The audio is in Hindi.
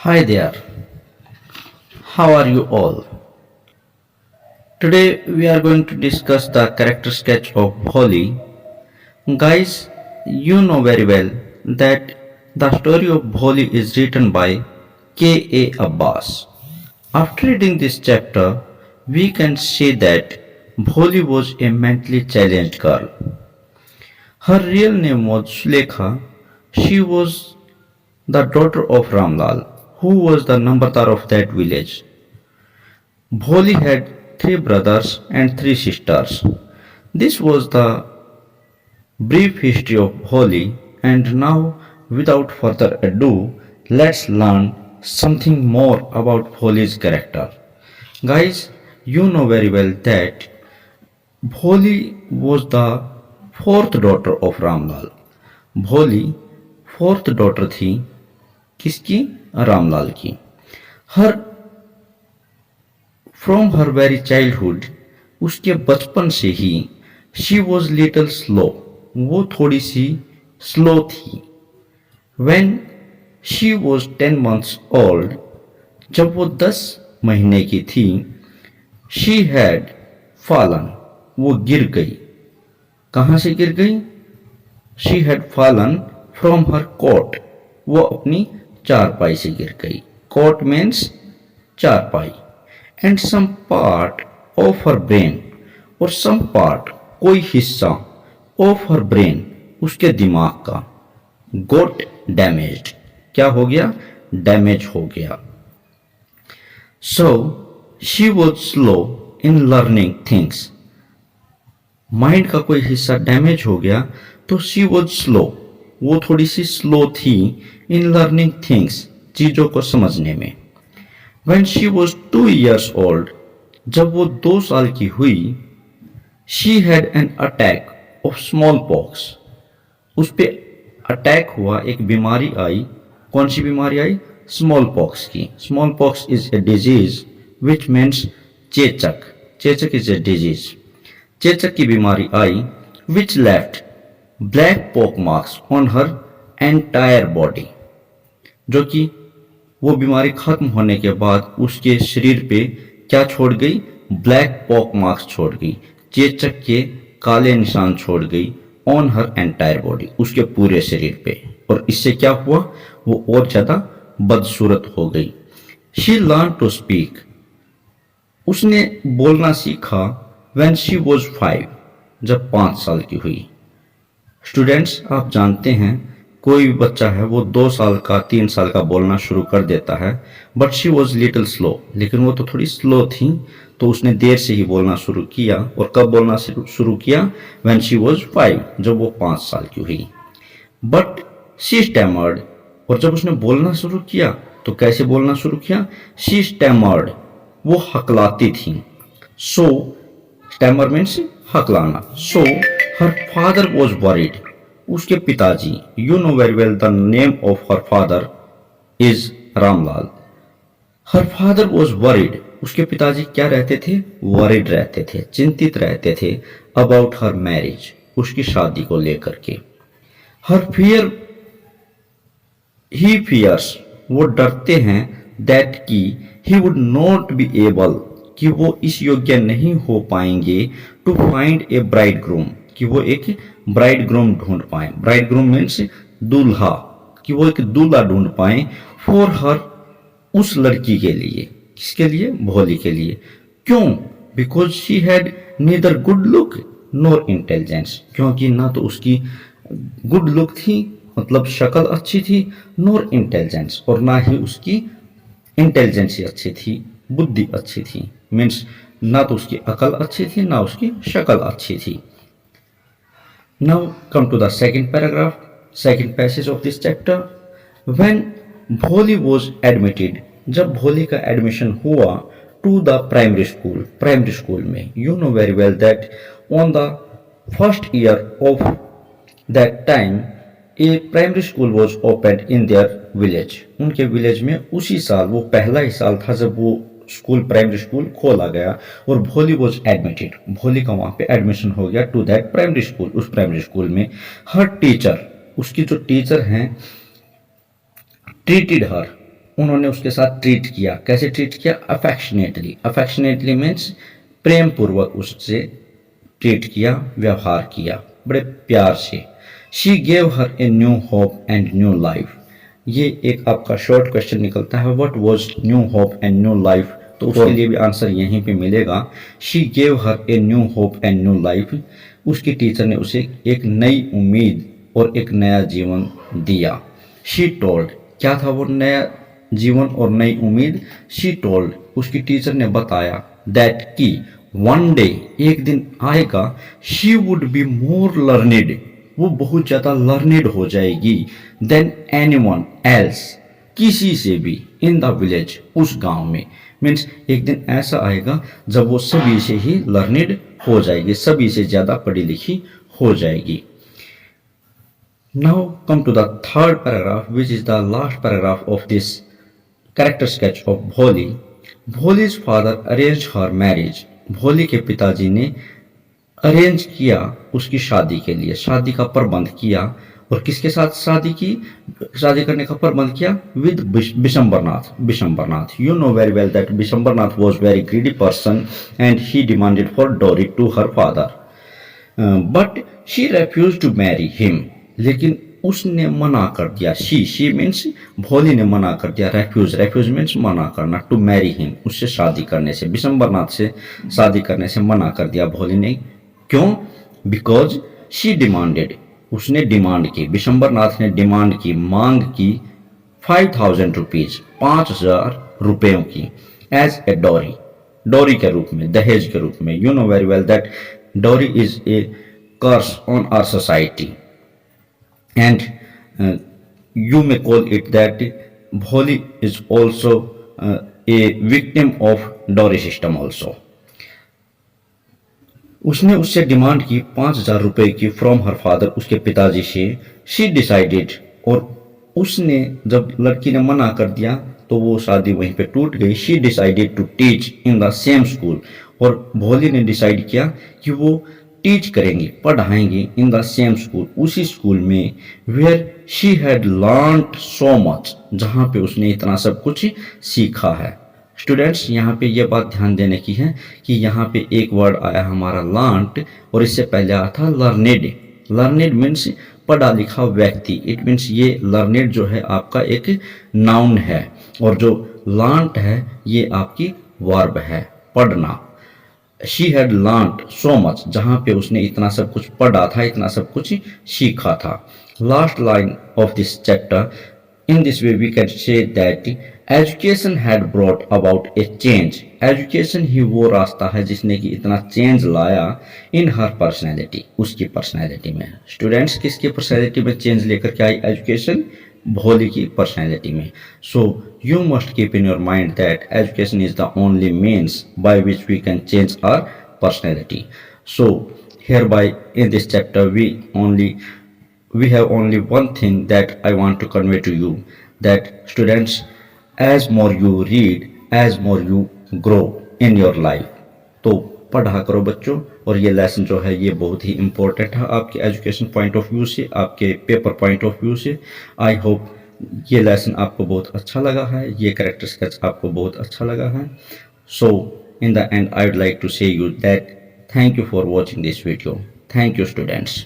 Hi there, how are you all? Today we are going to discuss the character sketch of Bholi. Guys, you know very well that the story of Bholi is written by K.A. Abbas. After reading this chapter, we can say that Bholi was a mentally challenged girl. Her real name was Sulekha. She was the daughter of Ramlal, who was the Nambardar of that village. Bholi had three brothers and three sisters. This was the brief history of Bholi, and now, without further ado, let's learn something more about Bholi's character. Guys, you know very well that Bholi was the fourth daughter of Ramlal. भोली फोर्थ डॉटर थी किसकी? रामलाल की. Her from her very childhood, उसके बचपन से ही शी वॉज लिटल स्लो, वो थोड़ी सी स्लो थी. When she was 10 months old, जब वो 10 महीने की थी, शी हैड फॉलन, वो गिर गई. कहाँ से गिर गई? She had fallen from her cot, वो अपनी चारपाई से गिर गई. कोट मीन्स चारपाई. And some part of her brain, और सम पार्ट कोई हिस्सा, ऑफ हर ब्रेन उसके दिमाग का, गोट डैमेज्ड, क्या हो गया? डैमेज हो गया. So she was slow in learning things. Mind का कोई हिस्सा डैमेज हो गया तो शी वॉज स्लो, वो थोड़ी सी स्लो थी इन लर्निंग थिंग्स, चीजों को समझने में. When she was 2 years old, जब वो 2 साल की हुई, she had an attack of smallpox. उस पे अटैक हुआ, एक बीमारी आई. कौन सी बीमारी आई? स्मॉल पॉक्स की. Smallpox is a disease which means चेचक. चेचक इज ए डिजीज. चेचक की बीमारी आई, which left black pock marks on her entire body, जो कि वो बीमारी खत्म होने के बाद उसके शरीर पे क्या छोड़ गई? ब्लैक पॉक मार्क्स छोड़ गई, चेचक के काले निशान छोड़ गई ऑन हर एंटायर बॉडी, उसके पूरे शरीर पे. और इससे क्या हुआ? वो और ज्यादा बदसूरत हो गई. शी लर्न टू स्पीक, उसने बोलना सीखा. व्हेन शी वॉज 5, जब 5 साल की हुई. स्टूडेंट्स, आप जानते हैं कोई भी बच्चा है वो 2 साल का 3 साल का बोलना शुरू कर देता है. But she was little slow, लेकिन वो तो थोड़ी स्लो थी, तो उसने देर से ही बोलना शुरू किया. और कब बोलना शुरू किया? व्हेन शी वॉज 5, जब वो 5 साल की हुई. बट शी स्टैमर्ड, और जब उसने बोलना शुरू किया तो कैसे बोलना शुरू किया? शी स्टैमर्ड, वो हकलाती थी. सो स्टैमर मीन्स हकलाना. So her father was worried, उसके पिताजी, you know very well the name of her father is Ramlal. Her father was worried, उसके पिताजी क्या रहते थे? वरीड रहते थे, चिंतित रहते थे. अबाउट हर मैरिज, उसकी शादी को लेकर के. हर फियर, ही फियर्स, वो डरते हैं. दैट की he would not be able, कि वो इस योग्य नहीं हो पाएंगे. To find a bridegroom, कि वो एक ब्राइड ग्रूम ढूंढ पाए. ब्राइड ग्रूम मीन्स दूल्हा, कि वो एक दूल्हा ढूंढ पाए. फॉर हर, उस लड़की के लिए. किसके लिए? भोली के लिए. क्यों? Because she had neither good look nor intelligence, क्योंकि ना तो उसकी गुड लुक थी, मतलब शक्ल अच्छी थी, नॉर इंटेलिजेंस, और ना ही उसकी इंटेलिजेंसी अच्छी थी, बुद्धि अच्छी थी. मीन्स ना तो उसकी अकल अच्छी थी, ना उसकी शक्ल अच्छी थी. Now come to the second paragraph, second passage of this chapter. When Bholi was admitted, जब भोली का एडमिशन हुआ to the primary school में, you know very well that on the first year of that time a primary school was opened in their village. उनके विलेज में उसी साल, वो पहला ही साल था जब वो स्कूल, प्राइमरी स्कूल खोला गया. और भोली वॉज एडमिटेड, भोली का वहां पे एडमिशन हो गया टू दैट प्राइमरी स्कूल, उस प्राइमरी स्कूल में. हर टीचर, उसकी जो टीचर हैं, ट्रीटेड हर, उन्होंने उसके साथ ट्रीट किया। कैसे ट्रीट किया? अफेक्शनेटली। अफेक्शनेटली मीन्स प्रेम पूर्वक उससे ट्रीट किया, व्यवहार किया, बड़े प्यार से। She gave her a new hope and new life. ये एक आपका शॉर्ट क्वेश्चन निकलता है, what was new hope and new life, तो उसके लिए भी आंसर यहीं पे मिलेगा। She gave her a new hope and new life. उसकी टीचर ने उसे एक नई उम्मीद और एक नया जीवन दिया। शी टोल्ड, क्या था वो नया जीवन और नई उम्मीद? शी टोल्ड, उसकी टीचर ने बताया, दैट की वन डे, एक दिन आएगा, she would be more learned, वो बहुत ज्यादा लर्निड हो जाएगी, देन एनीवन एल्स, किसी से भी, इन द विलेज, उस गांव में। मीन्स एक दिन ऐसा आएगा जब वो सभी से ही लर्निड हो जाएगी, सभी से ज्यादा पढ़ी लिखी हो जाएगी। Now come to the third paragraph, which is the last paragraph of this character sketch of Bholi. Bholi's father arrange her marriage. Bholi के पिताजी ने अरेंज किया उसकी शादी के लिए, शादी का प्रबंध किया। और किसके साथ शादी की, शादी करने का प्रबंध किया? With Bishambarnath. Bishambarnath, you know very well that Bishambarnath was very greedy person and he demanded for dowry to her father, but she refuse to marry him. लेकिन उसने मना कर दिया। शी मीन्स भोली ने मना कर दिया। रेफ्यूज, रेफ्यूज मीन्स मना करना, टू मैरी हिम, उससे शादी करने से, बिशंबरनाथ से शादी करने से मना कर दिया भोली ने। क्यों? बिकॉज शी डिमांडेड, उसने डिमांड की, बिशंबरनाथ ने डिमांड की, मांग की 5000 रुपीज, 5000 रुपयों की, एज ए डोरी, डोरी के रूप में, दहेज के रूप में। You know very well that dowry is a curse on our society and you may call it that Bholi is also a victim of dowry system also. उसने उससे डिमांड की 5000 रुपए की फ्रॉम हर फादर, उसके पिताजी से। शी डिसाइडेड, और उसने, जब लड़की ने मना कर दिया तो वो शादी वहीं पे टूट गई। She decided to teach in the same school, और भोली ने डिसाइड किया कि वो टीच करेंगी, पढ़ाएंगी इन द सेम स्कूल, उसी स्कूल में, where she had learned so much, जहाँ पे उसने इतना सब कुछ सीखा है। स्टूडेंट्स, यहाँ पे ये बात ध्यान देने की है कि यहाँ पे एक वर्ड आया हमारा लर्नड, और इससे पहले आया था लर्नेड। लर्नेड मीन्स पढ़ा लिखा व्यक्ति। इट मीन्स ये लर्नेड जो है आपका एक नाउन है, और जो लर्नड है ये आपकी वर्ब है, पढ़ना। She had learned so much, जहाँ पे उसने इतना सब कुछ पढ़ा था, इतना सब कुछ सीखा था। Last line of this chapter, in this way we can say that education had brought about a change. Education ही वो रास्ता है जिसने कि इतना चेंज लाया इन हर पर्सनैलिटी, उसकी पर्सनैलिटी में। स्टूडेंट्स, किसकी पर्सनैलिटी में चेंज लेकर के आई एजुकेशन? भोली की पर्सनैलिटी में। So you must keep in your mind that education is the only means by which we can change our personality. So hereby in this chapter we have only one thing that I want to convey to you, that students, as more you read, as more you grow in your life. तो पढ़ा करो बच्चों, और ये लेसन जो है ये बहुत ही इम्पोर्टेंट है आपके एजुकेशन पॉइंट ऑफ व्यू से, आपके पेपर पॉइंट ऑफ व्यू से। आई होप ये लेसन आपको बहुत अच्छा लगा है, ये कैरेक्टर स्केच आपको बहुत अच्छा लगा है। So in the end I would like to say you that thank you for watching this video. Thank you students.